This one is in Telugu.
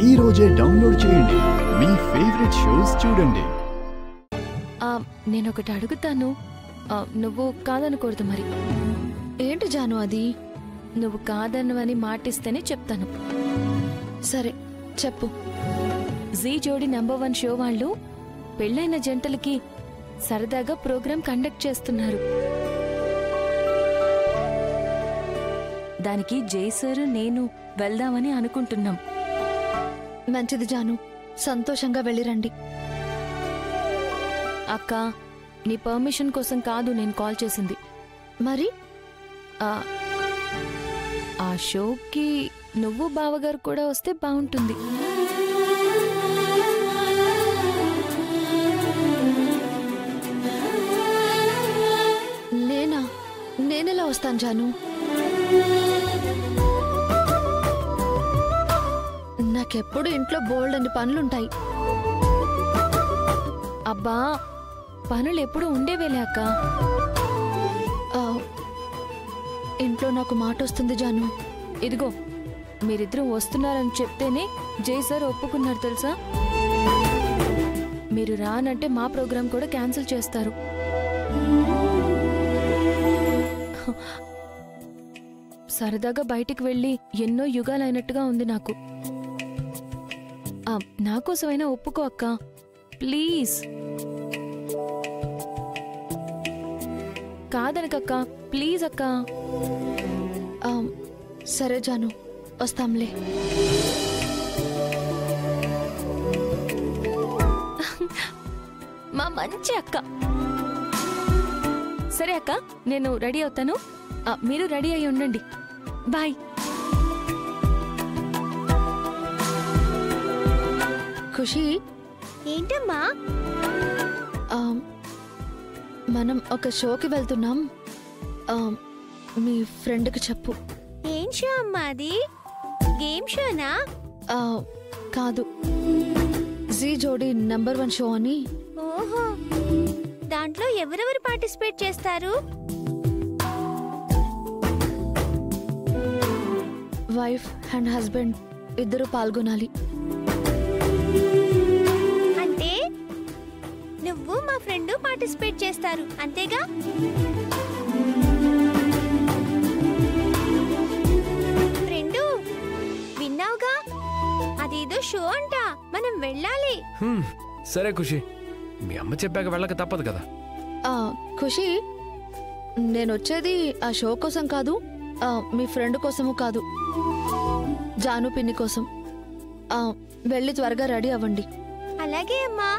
ఈ రోజే డౌన్లోడ్ చేయండి, మీ ఫేవరెట్ షోస్ చూడండి. నేను ఒకటి అడుగుతాను, నువ్వు కాదనకూడదు. మరి ఏంటి జాను అది? నువ్వు కాదన్నవని మాటిస్తేనే చెప్తాను. సరే చెప్పు. జీ జోడీ నంబర్ 1 షో వాళ్ళు పెళ్ళైన జంటలకి సరదాగా ప్రోగ్రాం కండక్ట్ చేస్తున్నారు. దానికి జై సార్ నేను వెళ్దామని అనుకుంటున్నాం. మంచిది జాను, సంతోషంగా వెళ్ళిరండి. అక్క, నీ పర్మిషన్ కోసం కాదు నేను కాల్ చేసింది. మరి ఆ షోకి నువ్వు బావగారు కూడా వస్తే బాగుంటుంది. నేనెలా వస్తాను జాను? నాకెప్పుడు ఇంట్లో బోల్డ్ అని పనులుంటాయి. అబ్బా, పనులు ఎప్పుడు ఉండేవేలే అక్క. ఇంట్లో నాకు మాట వస్తుంది జాను. ఇదిగో, మీరిద్దరూ వస్తున్నారని చెప్తేనే జై సార్ ఒప్పుకున్నారు తెలుసా. మీరు రానంటే మా ప్రోగ్రాం కూడా క్యాన్సిల్ చేస్తారు. సరదాగా బయటికి వెళ్ళి ఎన్నో యుగాలైనట్టుగా ఉంది నాకు. నాకోసమైనా ఒప్పుకో అక్క, ప్లీజ్. కాదనకక్క, ప్లీజ్ అక్క. సరే జాను, వస్తాంలే. మా మంచి అక్క. సరే అక్క, నేను రెడీ అవుతాను, మీరు రెడీ అయి ఉండండి. బాయ్. ఖుషి. ఏంటమ్మా? మనం ఒక షోకి వెళ్తున్నాం, మీ ఫ్రెండ్కి చెప్పు. ఏం షో అమ్మా అది? గేమ్ షోనా? కాదు, జీ జోడీ నంబర్ 1 షో అని. ఓహో, దాంట్లో ఎవరెవరు పార్టిసిపేట్ చేస్తారు? వైఫ్ అండ్ హస్బెండ్ ఇద్దరు పాల్గొనాలి. అంటే నువ్వు మా ఫ్రెండ్ పార్టిసిపేట్ చేస్తారు, అంతేగా? ఫ్రెండు, విన్నావుగా? అదేదో షో అంట, మనం వెళ్ళాలి. సరే ఖుషి, మీ అమ్మ చెప్పాక వెళ్ళక తప్పదు కదా. ఖుషి, నేనొచ్చేది ఆ షో కోసం కాదు, మీ ఫ్రెండ్ కోసము కాదు, జాను పిన్ని కోసం. వెళ్ళి త్వరగా రెడీ అవ్వండి. అలాగే అమ్మా.